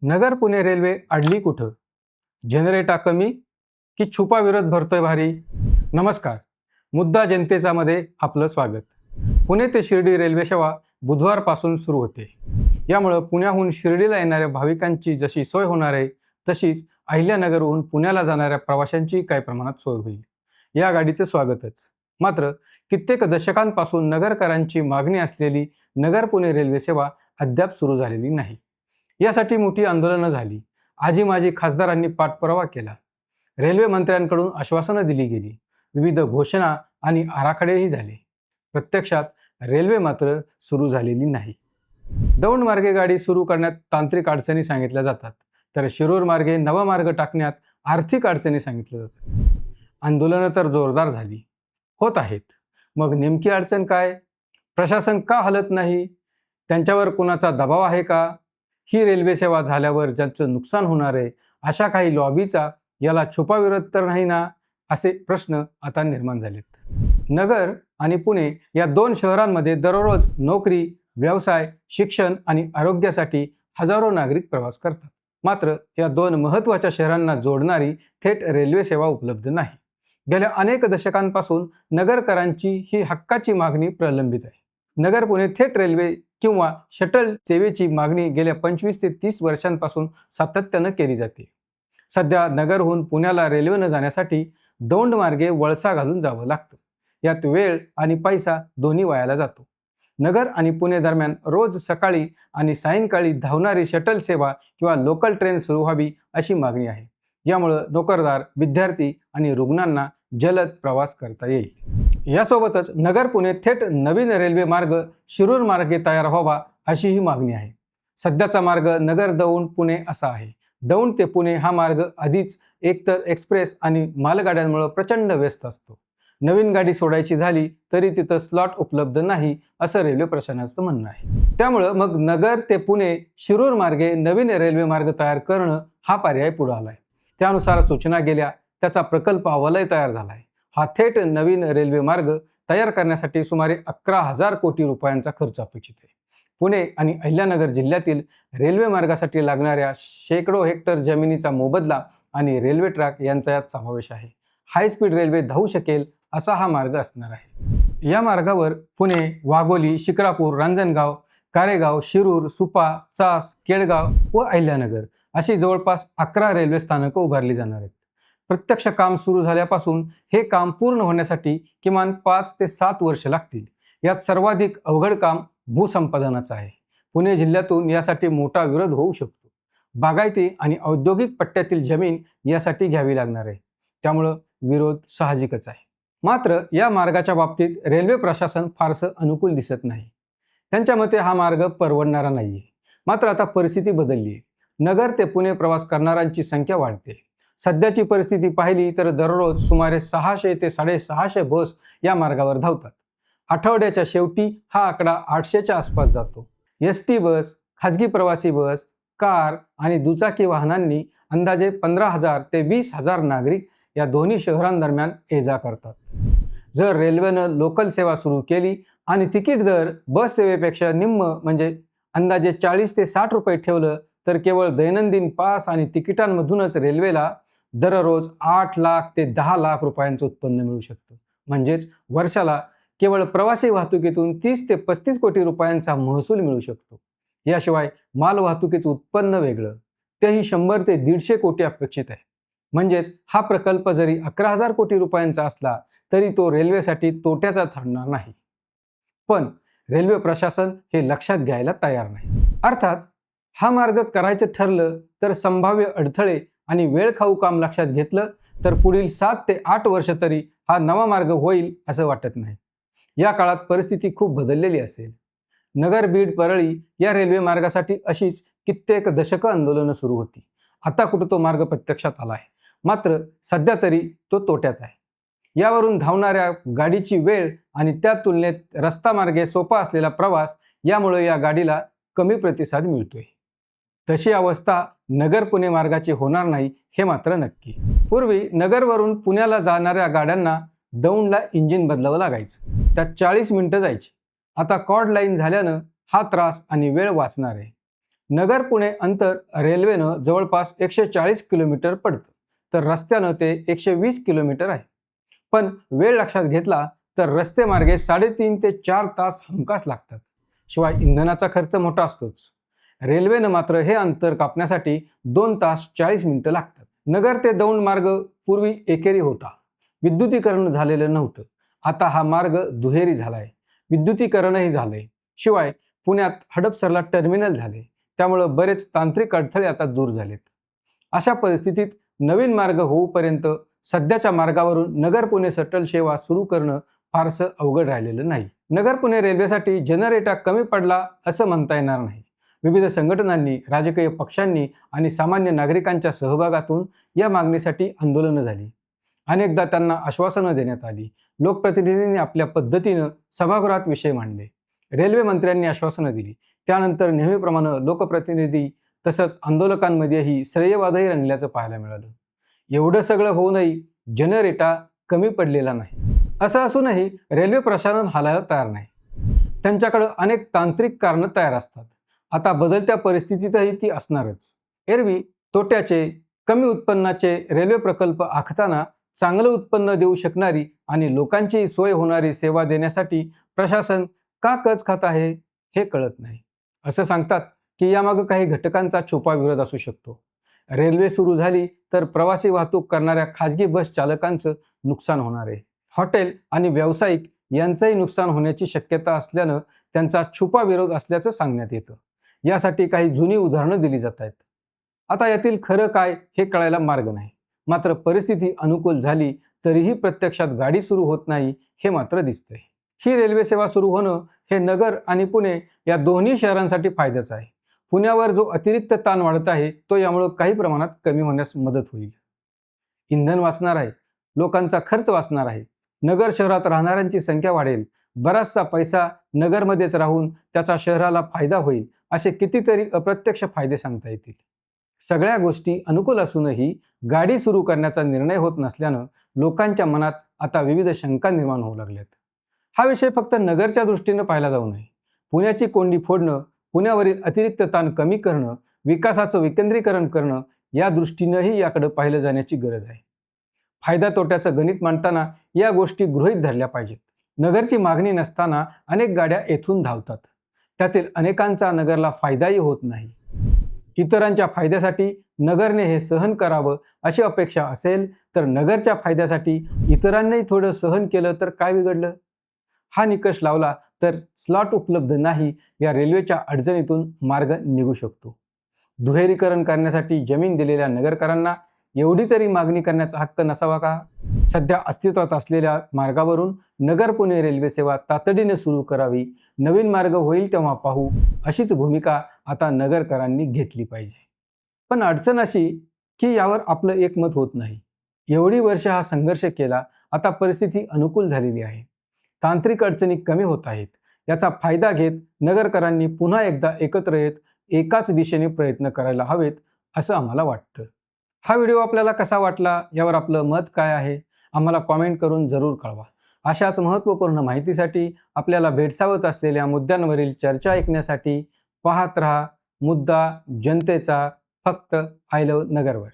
Nagar Pune railway oddly कुठं? जनरेटा कमी की छुपा विरोध भरतोय भारी? नमस्कार. मुद्दा जनतेचा मध्ये आपलं स्वागत. पुणे ते शिर्डी रेल्वे सेवा बुधवारपासून सुरू होते. यामुळं पुण्याहून शिर्डीला येणाऱ्या भाविकांची जशी सोय होणार आहे, तशीच अहिल्यानगरहून पुण्याला जाणाऱ्या प्रवाशांची काही प्रमाणात सोय होईल. या गाडीचं स्वागतच. मात्र कित्येक दशकांपासून नगरकरांची मागणी असलेली नगर पुणे रेल्वे सेवा अद्याप सुरू झालेली नाही. यासाठी मोठी आंदोलनं झाली. आजी माजी खासदारांनी पाठपुरावा केला. रेल्वे मंत्र्यांकडून आश्वासनं दिली गेली. विविध घोषणा आणि आराखडेही झाले. प्रत्यक्षात रेल्वे मात्र सुरू झालेली नाही. दौंड मार्गे गाडी सुरू करण्यात तांत्रिक अडचणी सांगितल्या जातात, तर शिरूर मार्गे नवा मार्ग टाकण्यात आर्थिक अडचणी सांगितल्या जातात. आंदोलनं तर जोरदार झाली, होत आहेत. मग नेमकी अडचण काय? प्रशासन का हलत नाही? त्यांच्यावर कुणाचा दबाव आहे का? ही रेल्वे सेवा झाल्यावर ज्यांचं नुकसान होणार आहे, अशा काही लॉबीचा याला छुपा विरोध तर नाही ना, असे प्रश्न आता निर्माण झालेत. नगर आणि पुणे या दोन शहरांमध्ये दररोज नोकरी, व्यवसाय, शिक्षण आणि आरोग्यासाठी हजारो नागरिक प्रवास करतात. मात्र या दोन महत्त्वाच्या शहरांना जोडणारी थेट रेल्वे सेवा उपलब्ध नाही. गेल्या अनेक दशकांपासून नगरकरांची ही हक्काची मागणी प्रलंबित आहे. नगर पुणे थेट रेल्वे किंवा शटल सेवेची मागणी गेल्या 25 ते 30 वर्षांपासून सातत्यानं केली जाते. सध्या नगरहून पुण्याला रेल्वेनं जाण्यासाठी दौंड मार्गे वळसा घालून जावं लागतं. यात वेळ आणि पैसा दोन्ही वायाला जातो. नगर आणि पुणे दरम्यान रोज सकाळी आणि सायंकाळी धावणारी शटल सेवा किंवा लोकल ट्रेन सुरू व्हावी अशी मागणी आहे. यामुळं नोकरदार, विद्यार्थी आणि रुग्णांना जलद प्रवास करता येईल. यासोबतच नगर पुणे थेट नवीन रेल्वे मार्ग शिरूर मार्गे तयार व्हावा अशीही मागणी आहे. सध्याचा मार्ग नगर दौंड पुणे असा आहे. दौंड ते पुणे हा मार्ग आधीच एकतर एक्सप्रेस आणि मालगाड्यांमुळे प्रचंड व्यस्त असतो. नवीन गाडी सोडायची झाली तरी तिथं स्लॉट उपलब्ध नाही असं रेल्वे प्रशासनाचं म्हणणं आहे. त्यामुळं मग नगर ते पुणे शिरूर मार्गे नवीन रेल्वे मार्ग तयार करणं हा पर्याय पुढे आलाय. त्यानुसार सूचना गेल्या, त्याचा प्रकल्प अहवालही तयार झाला आहे. हा थेट नवीन रेल्वे मार्ग तयार करण्यासाठी सुमारे 11,000 कोटी रुपयांचा खर्च अपेक्षित आहे. पुणे आणि अहिल्यानगर जिल्ह्यातील रेल्वे मार्गासाठी लागणाऱ्या शेकडो हेक्टर जमिनीचा मोबदला आणि रेल्वे ट्रॅक यांचा यात समावेश आहे. हायस्पीड रेल्वे धावू शकेल असा हा मार्ग असणार आहे. या मार्गावर पुणे, वाघोली, शिक्रापूर, रांजणगाव, कारेगाव, शिरूर, सुपा, चास, केडगाव व अहिल्यानगर अशी जवळपास 11 रेल्वे स्थानकं उभारली जाणार आहेत. प्रत्यक्ष काम सुरू झाल्यापासून हे काम पूर्ण होण्यासाठी किमान 5 ते 7 वर्ष लागतील. यात सर्वाधिक अवघड काम भूसंपादनाचं आहे. पुणे जिल्ह्यातून यासाठी मोठा विरोध होऊ शकतो. बागायती आणि औद्योगिक पट्ट्यातील जमीन यासाठी घ्यावी लागणार आहे. त्यामुळं विरोध साहजिकच आहे. मात्र या मार्गाच्या बाबतीत रेल्वे प्रशासन फारसं अनुकूल दिसत नाही. त्यांच्या मते हा मार्ग परवडणारा नाहीये. मात्र आता परिस्थिती बदलली आहे. नगर ते पुणे प्रवास करणाऱ्यांची संख्या वाढते. सध्याची परिस्थिती पाहिली तर दररोज सुमारे 600 ते 650 बस या मार्गावर धावतात. आठवड्याच्या शेवटी हा आकडा 800च्या आसपास जातो. एस-टी बस, खाजगी प्रवासी बस, कार आणि दुचाकी वाहनांनी अंदाजे 15,000 ते 20,000 नागरिक या दोन्ही शहरांदरम्यान ये-जा करतात. जर रेल्वेनं लोकल सेवा सुरू केली आणि तिकीट दर बस सेवेपेक्षा निम्म म्हणजे अंदाजे 40 ते 60 रुपये ठेवलं तर केवळ दैनंदिन पास आणि तिकिटांमधूनच रेल्वेला दररोज 8 लाख ते 10 लाख रुपयांचं उत्पन्न मिळू शकतं. म्हणजेच वर्षाला केवळ प्रवासी वाहतुकीतून 30 ते 35 कोटी रुपयांचा महसूल मिळू शकतो. याशिवाय माल वाहतुकीचं उत्पन्न वेगळं, तेही 100 ते 150 कोटी अपेक्षित आहे. म्हणजेच हा प्रकल्प जरी 11,000 कोटी रुपयांचा असला तरी तो रेल्वेसाठी तोट्याचा ठरणार नाही. पण रेल्वे प्रशासन हे लक्षात घ्यायला तयार नाही. अर्थात हा मार्ग करायचं ठरलं तर संभाव्य अडथळे आणि वेळखाऊ काम लक्षात घेतलं तर पुढील 7 ते 8 वर्ष तरी हा नवा मार्ग होईल असं वाटत नाही. या काळात परिस्थिती खूप बदललेली असेल. नगर, बीड, परळी या रेल्वे मार्गासाठी अशीच कित्येक दशकं आंदोलनं सुरू होती. आता कुठं तो मार्ग प्रत्यक्षात आला आहे. मात्र सध्या तरी तो तोट्यात आहे. यावरून धावणाऱ्या गाडीची वेळ आणि त्या तुलनेत रस्ता मार्गे सोपा असलेला प्रवास यामुळे या गाडीला कमी प्रतिसाद मिळतोय. तशी अवस्था नगर पुणे मार्गाची होणार नाही हे मात्र नक्की. पूर्वी नगरवरून पुण्याला जाणाऱ्या गाड्यांना दौंडला इंजिन बदलावं लागायचं. त्यात 40 मिनिटं जायची. आता कॉर्ड लाईन झाल्यानं हा त्रास आणि वेळ वाचणार आहे. नगर पुणे अंतर रेल्वेनं जवळपास 140 किलोमीटर पडतं, तर रस्त्यानं ते 120 किलोमीटर आहे. पण वेळ लक्षात घेतला तर रस्ते मार्गे 3.5 ते 4 तास हमखास लागतात. शिवाय इंधनाचा खर्च मोठा असतोच. रेल्वेनं मात्र हे अंतर कापण्यासाठी 2 तास 40 मिनिटं लागतात. नगर ते दौंड मार्ग पूर्वी एकेरी होता. विद्युतीकरण झालेलं नव्हतं. आता हा मार्ग दुहेरी झालाय. विद्युतीकरणही झालंय. शिवाय पुण्यात हडपसरला टर्मिनल झाले. त्यामुळं बरेच तांत्रिक अडथळे आता दूर झालेत. अशा परिस्थितीत नवीन मार्ग होऊपर्यंत सध्याच्या मार्गावरून नगर पुणे शटल सेवा सुरू करणं फारसं अवघड राहिलेलं नाही. नगर पुणे रेल्वेसाठी जनरेटा कमी पडला असं म्हणता येणार नाही. विविध संघटनांनी, राजकीय पक्षांनी आणि सामान्य नागरिकांच्या सहभागातून या मागणीसाठी आंदोलनं झाली. अनेकदा त्यांना आश्वासनं देण्यात आली. लोकप्रतिनिधींनी आपल्या पद्धतीनं सभागृहात विषय मांडले. रेल्वे मंत्र्यांनी आश्वासनं दिली. त्यानंतर नेहमीप्रमाणे लोकप्रतिनिधी तसंच आंदोलकांमध्येही श्रेयवादही रंगल्याचं पाहायला मिळालं. एवढं सगळं होऊनही जनरेटा कमी पडलेला नाही. असं असूनही रेल्वे प्रशासन हालायला तयार नाही. त्यांच्याकडे अनेक तांत्रिक कारणं तयार असतात. आता बदलत्या परिस्थितीतही ती असणारच. एरवी तोट्याचे, कमी उत्पन्नाचे रेल्वे प्रकल्प आखताना चांगलं उत्पन्न देऊ शकणारी आणि लोकांची सोय होणारी सेवा देण्यासाठी प्रशासन का कच खात आहे हे कळत नाही. असं सांगतात की यामागे काही घटकांचा छुपा विरोध असू शकतो. रेल्वे सुरू झाली तर प्रवासी वाहतूक करणाऱ्या खाजगी बस चालकांचं नुकसान होणार आहे. हॉटेल आणि व्यावसायिक यांचंही नुकसान होण्याची शक्यता असल्यानं त्यांचा छुपा विरोध असल्याचं सांगण्यात येतं. यासाठी काही जुनी उदाहरणं दिली जात आहेत. आता यातील खरं काय हे कळायला मार्ग नाही. मात्र परिस्थिती अनुकूल झाली तरीही प्रत्यक्षात गाडी सुरू होत नाही हे मात्र दिसतंय. ही रेल्वे सेवा सुरू होणं हे नगर आणि पुणे या दोन्ही शहरांसाठी फायद्याचं आहे. पुण्यावर जो अतिरिक्त ताण वाढत आहे तो यामुळे काही प्रमाणात कमी होण्यास मदत होईल. इंधन वाचणार आहे, लोकांचा खर्च वाचणार आहे, नगर शहरात राहणाऱ्यांची संख्या वाढेल, बराचसा पैसा नगरमध्येच राहून त्याचा शहराला फायदा होईल, असे कितीतरी अप्रत्यक्ष फायदे सांगता येतील. सगळ्या गोष्टी अनुकूल असूनही गाडी सुरू करण्याचा निर्णय होत नसल्यानं लोकांच्या मनात आता विविध शंका निर्माण होऊ लागल्यात. हा विषय फक्त नगरच्या दृष्टीनं पाहिला जाऊ नये. पुण्याची कोंडी फोडणं, पुण्यावरील अतिरिक्त ताण कमी करणं, विकासाचं विकेंद्रीकरण करणं या दृष्टीनंही याकडे पाहिलं जाण्याची गरज आहे. फायदा तोट्याचं गणित मांडताना या गोष्टी गृहीत धरल्या पाहिजेत. नगरची मागणी नसताना अनेक गाड्या येथून धावतात. त्यातील अनेकांचा नगरला फायदाही होत नाही. इतरांच्या फायद्यासाठी नगरने हे सहन करावं अशी अपेक्षा असेल तर नगरच्या फायद्यासाठी इतरांनाही थोडं सहन केलं तर काय बिघडलं? हा निकष लावला तर स्लॉट उपलब्ध नाही या रेल्वेच्या अडचणीतून मार्ग निघू शकतो. दुहेरीकरण करण्यासाठी जमीन दिलेल्या नगरकरांना एवढी तरी मागणी करण्याचा हक्क नसावा का? सध्या अस्तित्वात असलेल्या मार्गावरून नगर पुणे रेल्वे सेवा तातडीने सुरू करावी. नवीन मार्ग होईल तेव्हा पाहू, अशीच भूमिका आता नगरकरांनी घेतली पाहिजे. पण अडचण अशी की यावर आपलं एकमत होत नाही. एवढी वर्ष हा संघर्ष केला, आता परिस्थिती अनुकूल झालेली आहे. तांत्रिक अडचणी कमी होत आहेत. याचा फायदा घेत नगरकरांनी पुन्हा एकदा एकत्र येत एकाच दिशेने प्रयत्न करायला हवेत असं आम्हाला वाटतं. हा व्हिडिओ आपल्याला कसा वाटला यावर आपलं मत काय आहे आम्हाला कॉमेंट करून जरूर कळवा. अशाच महत्त्वपूर्ण माहितीसाठी आपल्याला भेडसावत असलेल्या मुद्द्यांवरील चर्चा ऐकण्यासाठी पाहत रहा मुद्दा जनतेचा, फक्त आय लव्ह नगरवर.